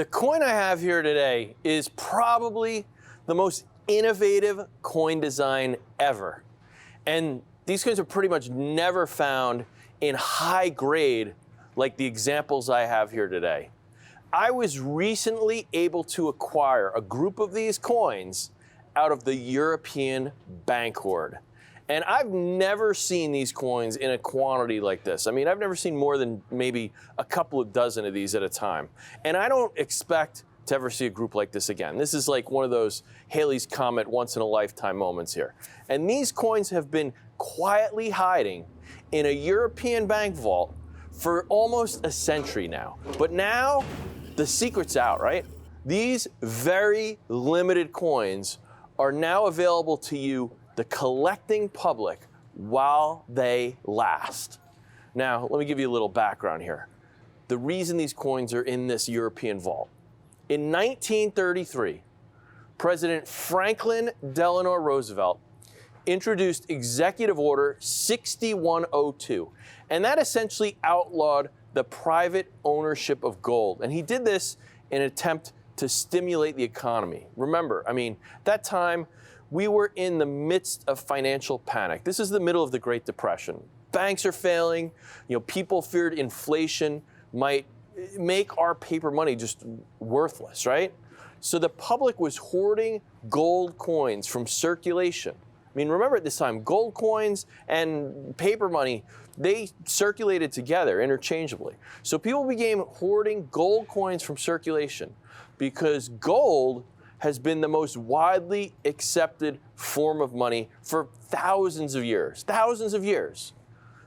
The coin I have here today is probably the most innovative coin design ever. And these coins are pretty much never found in high grade like the examples I have here today. I was recently able to acquire a group of these coins out of the European bank hoard. And I've never seen these coins in a quantity like this. I mean, I've never seen more than maybe a couple of dozen of these at a time. And I don't expect to ever see a group like this again. This is like one of those Halley's Comet once in a lifetime moments here. And these coins have been quietly hiding in a European bank vault for almost a century now. But now the secret's out, right? These very limited coins are now available to you, the collecting public, while they last. Now, let me give you a little background here. The reason these coins are in this European vault. In 1933, President Franklin Delano Roosevelt introduced Executive Order 6102, and that essentially outlawed the private ownership of gold. And he did this in an attempt to stimulate the economy. Remember, I mean, that time, we were in the midst of financial panic. This is the middle of the Great Depression. Banks are failing. People feared inflation might make our paper money just worthless, right? So the public was hoarding gold coins from circulation. I mean, remember at this time, gold coins and paper money, they circulated together interchangeably. So people began hoarding gold coins from circulation because gold has been the most widely accepted form of money for thousands of years.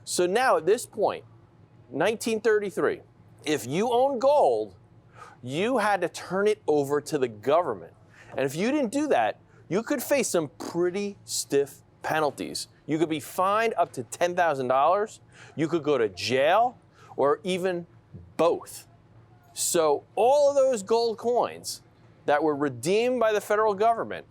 So now at this point, 1933, if you owned gold, you had to turn it over to the government. And if you didn't do that, you could face some pretty stiff penalties. You could be fined up to $10,000, you could go to jail, or even both. So all of those gold coins that were redeemed by the federal government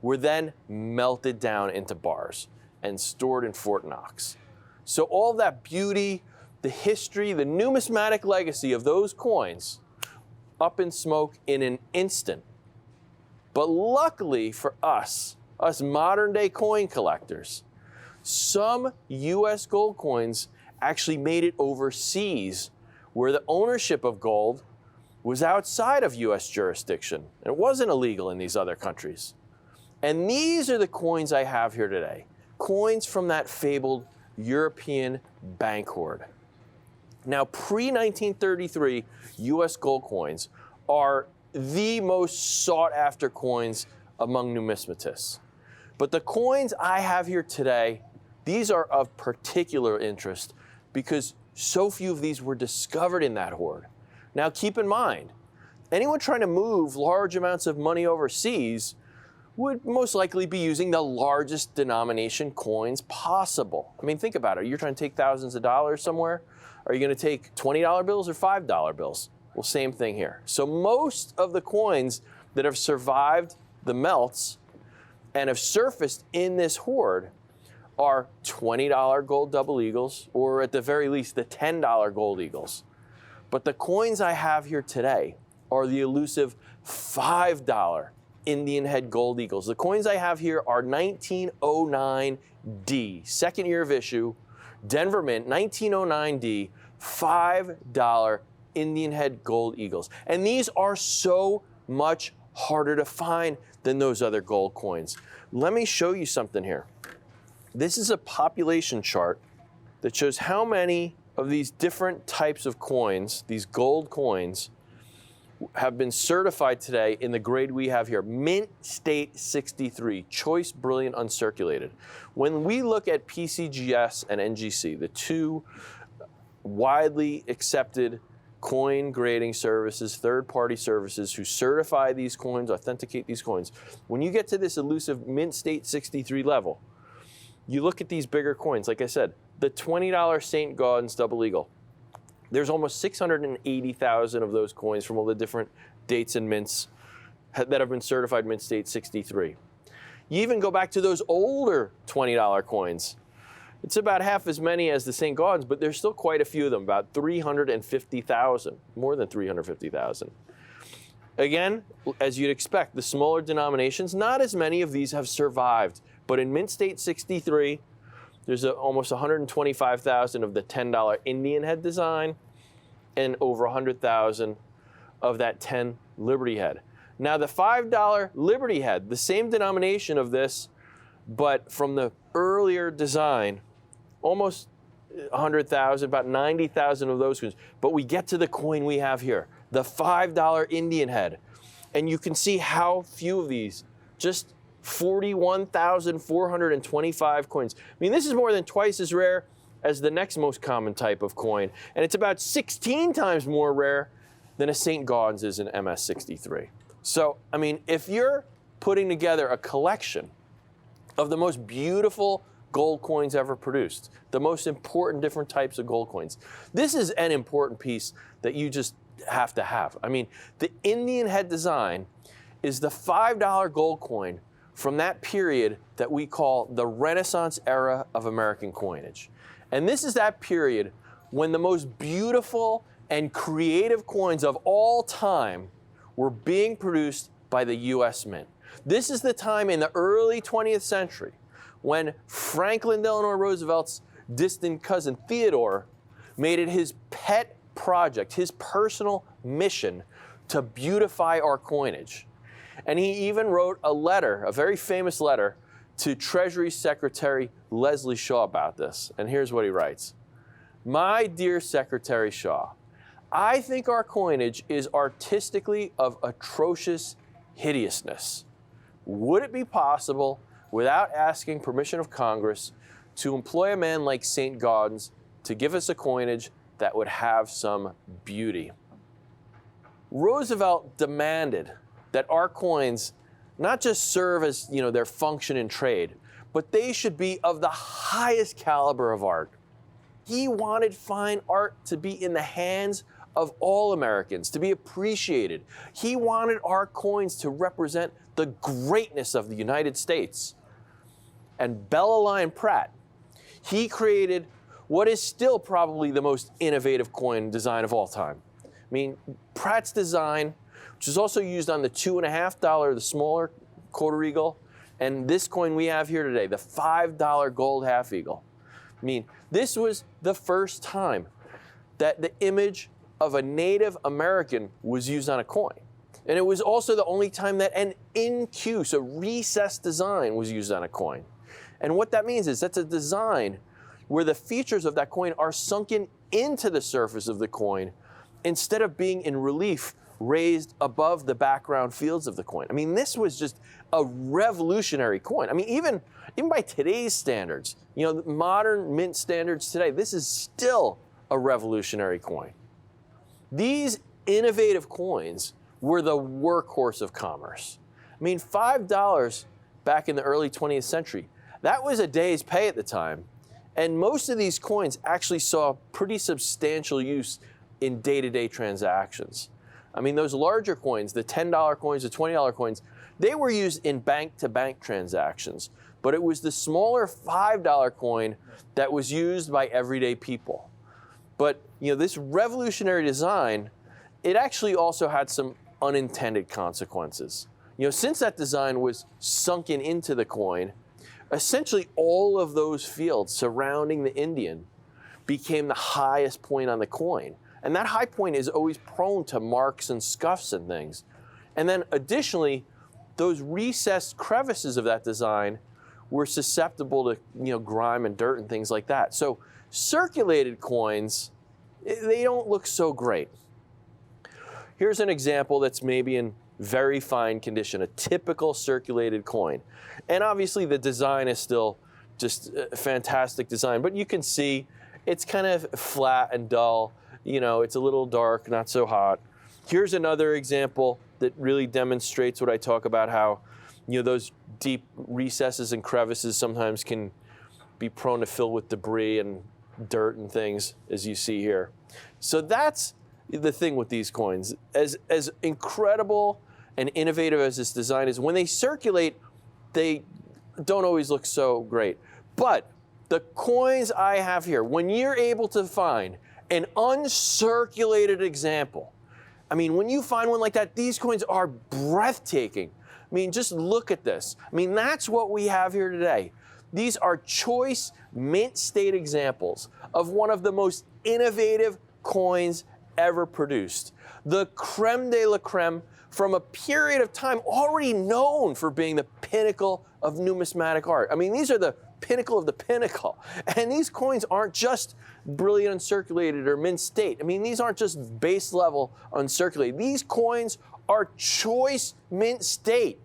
were then melted down into bars and stored in Fort Knox. So all that beauty, the history, the numismatic legacy of those coins up in smoke in an instant. But luckily for us modern day coin collectors, some US gold coins actually made it overseas where the ownership of gold was outside of US jurisdiction. It wasn't illegal in these other countries. And these are the coins I have here today. Coins from that fabled European bank hoard. Now, pre-1933 US gold coins are the most sought after coins among numismatists. But the coins I have here today, these are of particular interest because so few of these were discovered in that hoard. Now keep in mind, anyone trying to move large amounts of money overseas would most likely be using the largest denomination coins possible. I mean, think about it. You're trying to take thousands of dollars somewhere. Are you going to take $20 bills or $5 bills? Well, same thing here. So most of the coins that have survived the melts and have surfaced in this hoard are $20 gold double eagles, or at the very least, the $10 gold eagles. But the coins I have here today are the elusive $5 Indian head gold eagles. The coins I have here are 1909D, second year of issue, Denver Mint, 1909D, $5 Indian head gold eagles. And these are so much harder to find than those other gold coins. Let me show you something here. This is a population chart that shows how many of these different types of coins, these gold coins, have been certified today in the grade we have here, Mint State 63, Choice Brilliant Uncirculated. When we look at PCGS and NGC, the two widely accepted coin grading services, third-party services who certify these coins, authenticate these coins, when you get to this elusive Mint State 63 level, you look at these bigger coins, like I said, the $20 St. Gaudens Double Eagle. There's almost 680,000 of those coins from all the different dates and mints that have been certified Mint State 63. You even go back to those older $20 coins. It's about half as many as the St. Gaudens, but there's still quite a few of them, about 350,000, more than 350,000. Again, as you'd expect, the smaller denominations, not as many of these have survived. But in mint state 63, there's almost 125,000 of the $10 Indian head design and over 100,000 of that 10 Liberty head. Now the $5 Liberty head, the same denomination of this, but from the earlier design, almost 100,000, about 90,000 of those coins. But we get to the coin we have here, the $5 Indian head. And you can see how few of these, just 41,425 coins. I mean, this is more than twice as rare as the next most common type of coin. And it's about 16 times more rare than a St. Gaudens is in MS63. So, I mean, if you're putting together a collection of the most beautiful gold coins ever produced, the most important different types of gold coins, this is an important piece that you just have to have. I mean, the Indian head design is the $5 gold coin from that period that we call the Renaissance era of American coinage. And this is that period when the most beautiful and creative coins of all time were being produced by the US Mint. This is the time in the early 20th century when Franklin Delano Roosevelt's distant cousin Theodore made it his pet project, his personal mission to beautify our coinage. And he even wrote a letter, a very famous letter, to Treasury Secretary Leslie Shaw about this. And here's what he writes. My dear Secretary Shaw, I think our coinage is artistically of atrocious hideousness. Would it be possible, without asking permission of Congress, to employ a man like St. Gaudens to give us a coinage that would have some beauty? Roosevelt demanded that our coins not just serve as, their function in trade, but they should be of the highest caliber of art. He wanted fine art to be in the hands of all Americans, to be appreciated. He wanted our coins to represent the greatness of the United States. And Lyon Pratt, he created what is still probably the most innovative coin design of all time. I mean, Pratt's design, which is also used on the $2.50, the smaller quarter eagle, and this coin we have here today, the $5 gold half eagle. I mean, this was the first time that the image of a Native American was used on a coin. And it was also the only time that an in-Q, so recessed design, was used on a coin. And what that means is that's a design where the features of that coin are sunken into the surface of the coin instead of being in relief raised above the background fields of the coin. I mean, this was just a revolutionary coin. I mean, even by today's standards, modern mint standards today, this is still a revolutionary coin. These innovative coins were the workhorse of commerce. I mean, $5 back in the early 20th century, that was a day's pay at the time. And most of these coins actually saw pretty substantial use in day-to-day transactions. I mean, those larger coins, the $10 coins, the $20 coins, they were used in bank-to-bank transactions. But it was the smaller $5 coin that was used by everyday people. But, this revolutionary design, it actually also had some unintended consequences. Since that design was sunken into the coin, essentially all of those fields surrounding the Indian became the highest point on the coin. And that high point is always prone to marks and scuffs and things. And then additionally, those recessed crevices of that design were susceptible to, grime and dirt and things like that. So circulated coins, they don't look so great. Here's an example that's maybe in very fine condition, a typical circulated coin. And obviously the design is still just a fantastic design, but you can see it's kind of flat and dull. It's a little dark, not so hot. Here's another example that really demonstrates what I talk about, how those deep recesses and crevices sometimes can be prone to fill with debris and dirt and things, as you see here. So that's the thing with these coins. As incredible and innovative as this design is, when they circulate, they don't always look so great. But the coins I have here, when you're able to find an uncirculated example, I mean, when you find one like that, these coins are breathtaking. I mean, just look at this. I mean, that's what we have here today. These are choice mint state examples of one of the most innovative coins ever produced. The creme de la creme from a period of time already known for being the pinnacle of numismatic art. I mean, these are the pinnacle of the pinnacle. And these coins aren't just brilliant uncirculated or mint state. I mean, these aren't just base level uncirculated. These coins are choice mint state.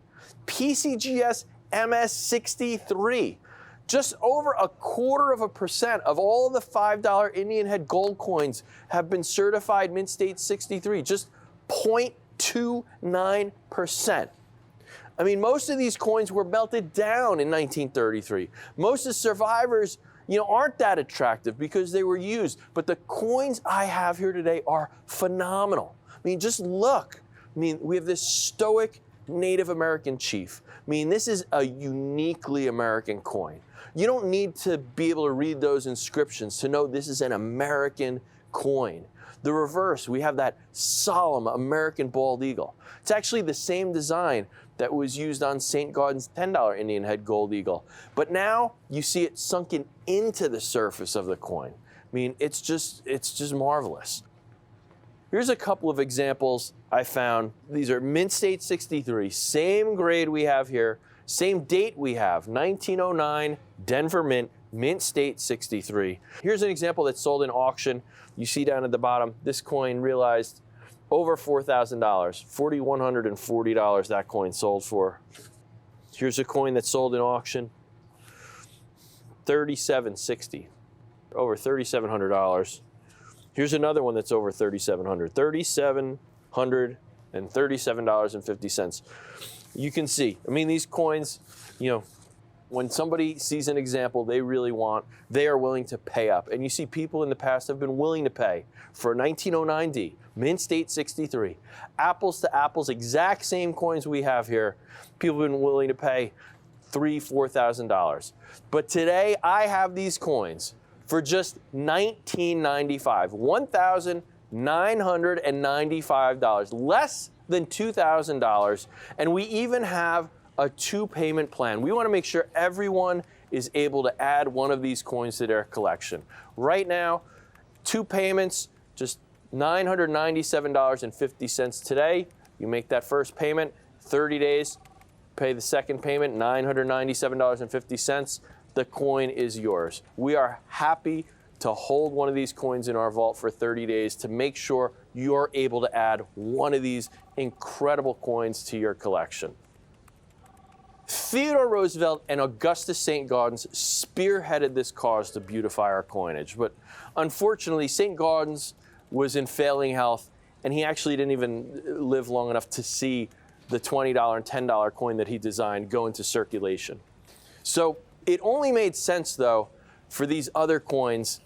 PCGS MS63. Just over 0.25% of all the $5 Indian head gold coins have been certified mint state 63. Just 0.29%. I mean, most of these coins were melted down in 1933. Most of the survivors, aren't that attractive because they were used. But the coins I have here today are phenomenal. I mean, just look. I mean, we have this stoic Native American chief. I mean, this is a uniquely American coin. You don't need to be able to read those inscriptions to know this is an American coin. The reverse, we have that solemn American bald eagle. It's actually the same design that was used on St. Gaudens's $10 Indian head gold eagle. But now you see it sunken into the surface of the coin. I mean, it's just marvelous. Here's a couple of examples I found. These are mint state 63, same grade we have here, same date we have, 1909, Denver Mint, mint state 63. Here's an example that's sold in auction. You see down at the bottom, this coin realized over $4,000, $4,140 that coin sold for. Here's a coin that's sold in auction, $3,760, over $3,700. Here's another one that's over $3,700, $3,737.50. You can see, I mean, these coins, when somebody sees an example they really want, they are willing to pay up. And you see people in the past have been willing to pay for a 1909D, mint state 63, apples to apples, exact same coins we have here. People have been willing to pay $3,000, $4,000. But today I have these coins for just $1,995, $1,995, less than $2,000, and we even have a 2-payment plan. We want to make sure everyone is able to add one of these coins to their collection. Right now, 2 payments, just $997.50 today. You make that first payment, 30 days, pay the second payment, $997.50. The coin is yours. We are happy to hold one of these coins in our vault for 30 days to make sure you're able to add one of these incredible coins to your collection. Theodore Roosevelt and Augustus St. Gaudens spearheaded this cause to beautify our coinage, but unfortunately St. Gaudens was in failing health and he actually didn't even live long enough to see the $20 and $10 coin that he designed go into circulation. So it only made sense, though, for these other coins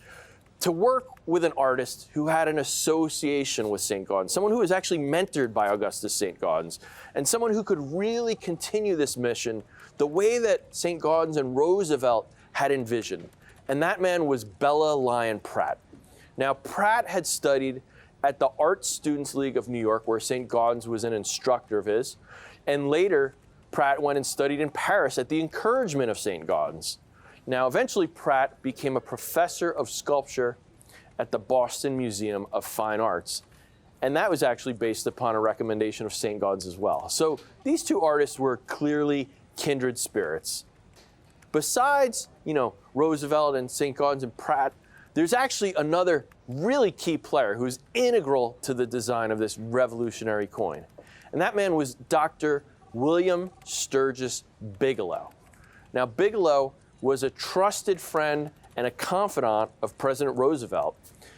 to work with an artist who had an association with St. Gaudens, someone who was actually mentored by Augustus St. Gaudens, and someone who could really continue this mission the way that St. Gaudens and Roosevelt had envisioned. And that man was Lyon Pratt. Now, Pratt had studied at the Art Students League of New York, where St. Gaudens was an instructor of his, and later Pratt went and studied in Paris at the encouragement of St. Gaudens. Now, eventually Pratt became a professor of sculpture at the Boston Museum of Fine Arts. And that was actually based upon a recommendation of St. Gaudens as well. So these two artists were clearly kindred spirits. Besides, Roosevelt and St. Gaudens and Pratt, there's actually another really key player who's integral to the design of this revolutionary coin. And that man was Dr. William Sturgis Bigelow. Now, Bigelow was a trusted friend and a confidant of President Roosevelt.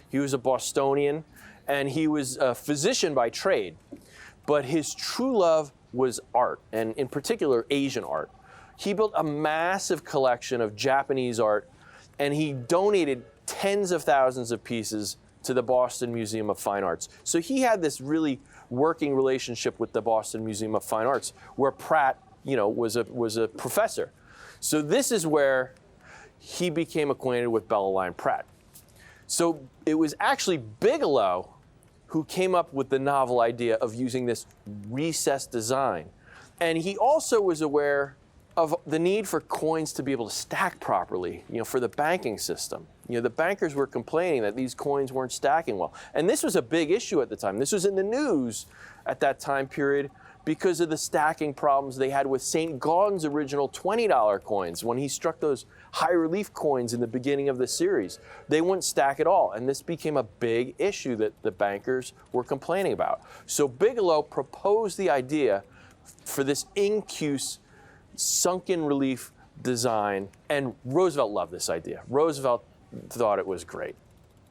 He was a Bostonian, and he was a physician by trade. But his true love was art, and in particular, Asian art. He built a massive collection of Japanese art, and he donated tens of thousands of pieces to the Boston Museum of Fine Arts. So he had this really working relationship with the Boston Museum of Fine Arts, where Pratt, was a professor. So this is where he became acquainted with Lyon Pratt. So it was actually Bigelow who came up with the novel idea of using this recessed design. And he also was aware of the need for coins to be able to stack properly, for the banking system. The bankers were complaining that these coins weren't stacking well. And this was a big issue at the time. This was in the news at that time period because of the stacking problems they had with St. Gaudens's original $20 coins. When he struck those high relief coins in the beginning of the series, they wouldn't stack at all. And this became a big issue that the bankers were complaining about. So Bigelow proposed the idea for this incuse sunken relief design, and Roosevelt loved this idea. Roosevelt thought it was great.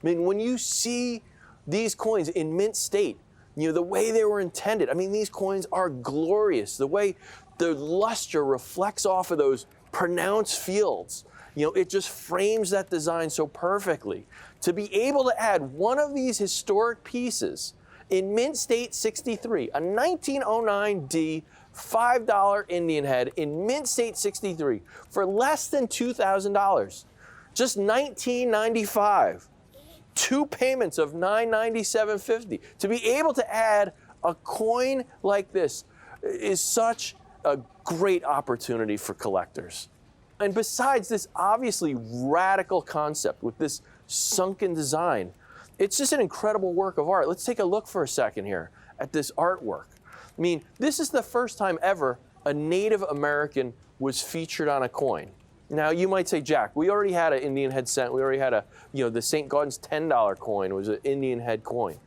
I mean, when you see these coins in mint state, the way they were intended, I mean, these coins are glorious. The way the luster reflects off of those pronounced fields, it just frames that design so perfectly. To be able to add one of these historic pieces in mint state 63, a 1909D $5 Indian head in mint state 63 for less than $2,000, just $19.95. 2 payments of $997.50. To be able to add a coin like this is such a great opportunity for collectors. And besides this obviously radical concept with this sunken design, it's just an incredible work of art. Let's take a look for a second here at this artwork. I mean, this is the first time ever a Native American was featured on a coin. Now, you might say, Jack, we already had an Indian head cent. We already had the St. Gaudens $10 coin was an Indian head coin.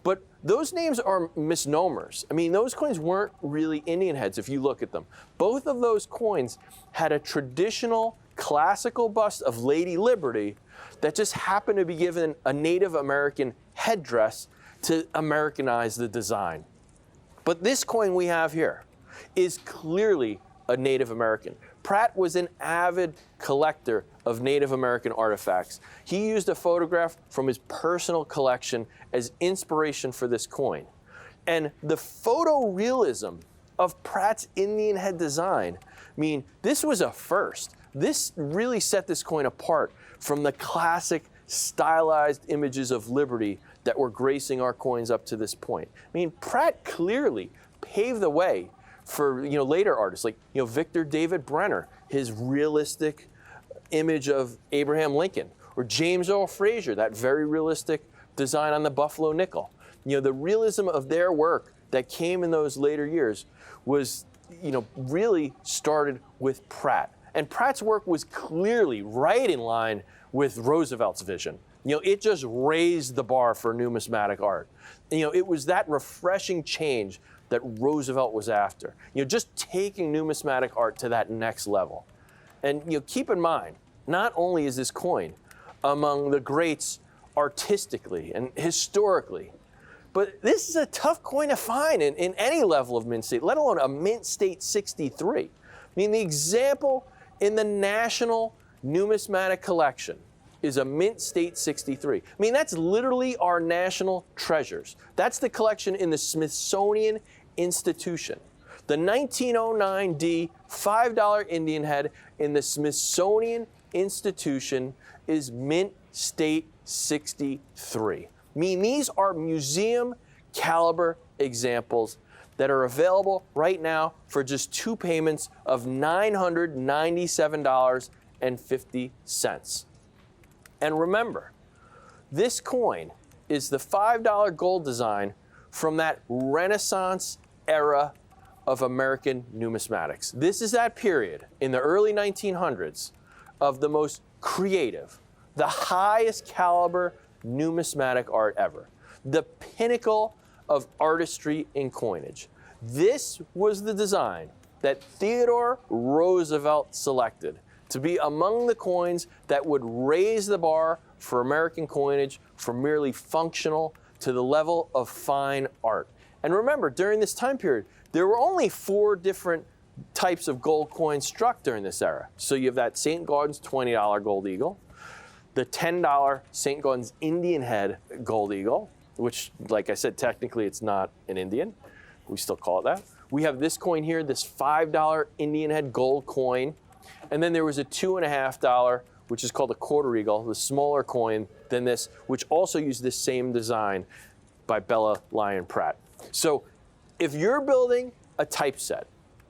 But those names are misnomers. I mean, those coins weren't really Indian heads if you look at them. Both of those coins had a traditional classical bust of Lady Liberty that just happened to be given a Native American headdress to Americanize the design. But this coin we have here is clearly a Native American. Pratt was an avid collector of Native American artifacts. He used a photograph from his personal collection as inspiration for this coin. And the photorealism of Pratt's Indian head design, I mean, this was a first. This really set this coin apart from the classic stylized images of liberty that were gracing our coins up to this point. I mean, Pratt clearly paved the way for later artists like Victor David Brenner, his realistic image of Abraham Lincoln, or James Earl Fraser, that very realistic design on the Buffalo nickel. The realism of their work that came in those later years was really started with Pratt. And Pratt's work was clearly right in line with Roosevelt's vision. It just raised the bar for numismatic art. It was that refreshing change that Roosevelt was after. Just taking numismatic art to that next level. And keep in mind, not only is this coin among the greats artistically and historically, but this is a tough coin to find in any level of mint state, let alone a mint state 63. I mean, the example in the National Numismatic Collection is a mint state 63. I mean, that's literally our national treasures. That's the collection in the Smithsonian Institution. The 1909D $5 Indian head in the Smithsonian Institution is mint state 63. I mean, these are museum caliber examples that are available right now for just 2 payments of $997.50. And remember, this coin is the $5 gold design from that Renaissance era of American numismatics. This is that period in the early 1900s of the most creative, the highest caliber numismatic art ever, the pinnacle of artistry in coinage. This was the design that Theodore Roosevelt selected to be among the coins that would raise the bar for American coinage from merely functional to the level of fine art. And remember, during this time period, there were only 4 different types of gold coins struck during this era. So you have that St. Gaudens $20 gold eagle, the $10 St. Gaudens Indian head gold eagle, which, like I said, technically it's not an Indian. We still call it that. We have this coin here, this $5 Indian head gold coin. And then there was a $2.50, which is called a quarter eagle, the smaller coin than this, which also used this same design. by Bella, Lyon, Pratt. So if you're building a typeset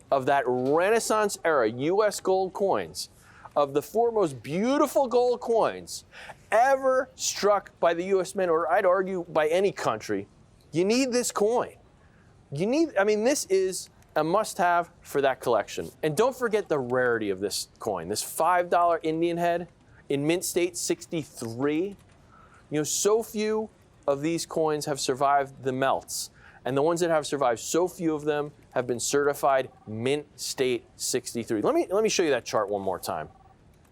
of that Renaissance era US gold coins, of the 4 most beautiful gold coins ever struck by the US Mint, or I'd argue by any country, you need this coin. This is a must-have for that collection. And don't forget the rarity of this coin. This $5 Indian head in mint state 63. So few of these coins have survived the melts. And the ones that have survived, so few of them have been certified mint state 63. Let me show you that chart one more time.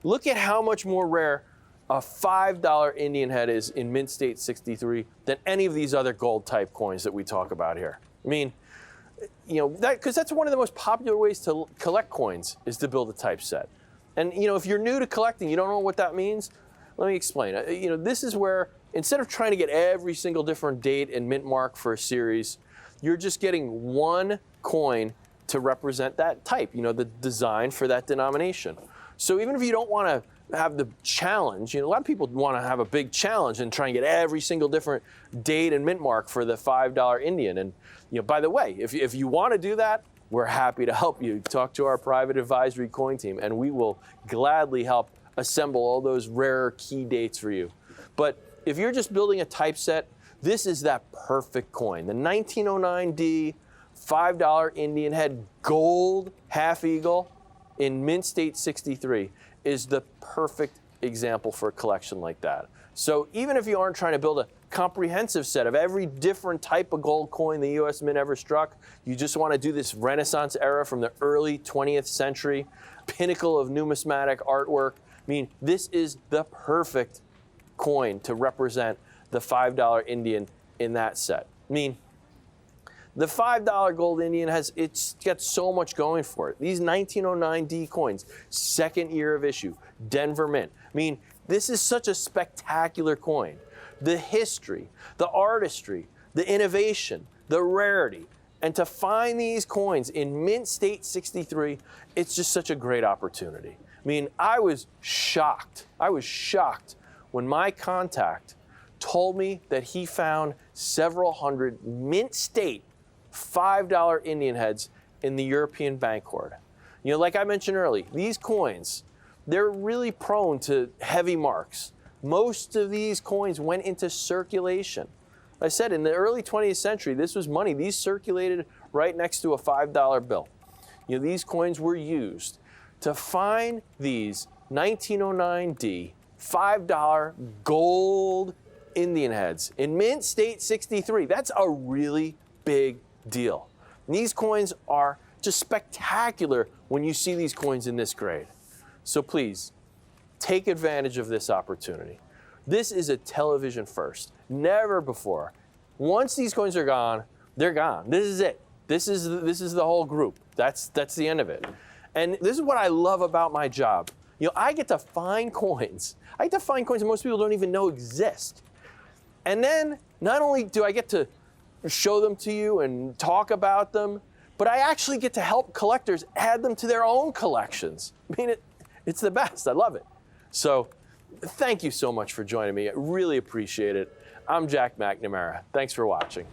Look at how much more rare a $5 Indian head is in mint state 63 than any of these other gold type coins that we talk about here. Because that's one of the most popular ways to collect coins is to build a typeset. And if you're new to collecting, you don't know what that means, let me explain. This is where instead of trying to get every single different date and mint mark for a series, you're just getting one coin to represent that type, the design for that denomination. So even if you don't want to have the challenge, a lot of people want to have a big challenge and try and get every single different date and mint mark for the $5 Indian. And by the way, if you want to do that, we're happy to help you. Talk to our private advisory coin team, and we will gladly help assemble all those rare key dates for you. But if you're just building a typeset, this is that perfect coin. The 1909D $5 Indian head gold half eagle in mint state 63 is the perfect example for a collection like that. So even if you aren't trying to build a comprehensive set of every different type of gold coin the US Mint ever struck, you just want to do this Renaissance era from the early 20th century, pinnacle of numismatic artwork, this is the perfect coin to represent the $5 Indian in that set. The $5 gold Indian it's got so much going for it. These 1909D coins, second year of issue, Denver Mint. This is such a spectacular coin. The history, the artistry, the innovation, the rarity, and to find these coins in mint state 63, it's just such a great opportunity. I was shocked. When my contact told me that he found several hundred mint state $5 Indian heads in the European bank hoard. Like I mentioned earlier, these coins, they're really prone to heavy marks. Most of these coins went into circulation. I said in the early 20th century, this was money. These circulated right next to a $5 bill. These coins were used to find these 1909D $5 gold Indian heads in mint state 63. That's a really big deal. And these coins are just spectacular when you see these coins in this grade. So please, take advantage of this opportunity. This is a television first, never before. Once these coins are gone, they're gone. This is it. This is the whole group. That's the end of it. And this is what I love about my job. I get to find coins. I get to find coins that most people don't even know exist. And then not only do I get to show them to you and talk about them, but I actually get to help collectors add them to their own collections. It's the best. I love it. So thank you so much for joining me. I really appreciate it. I'm Jack McNamara. Thanks for watching.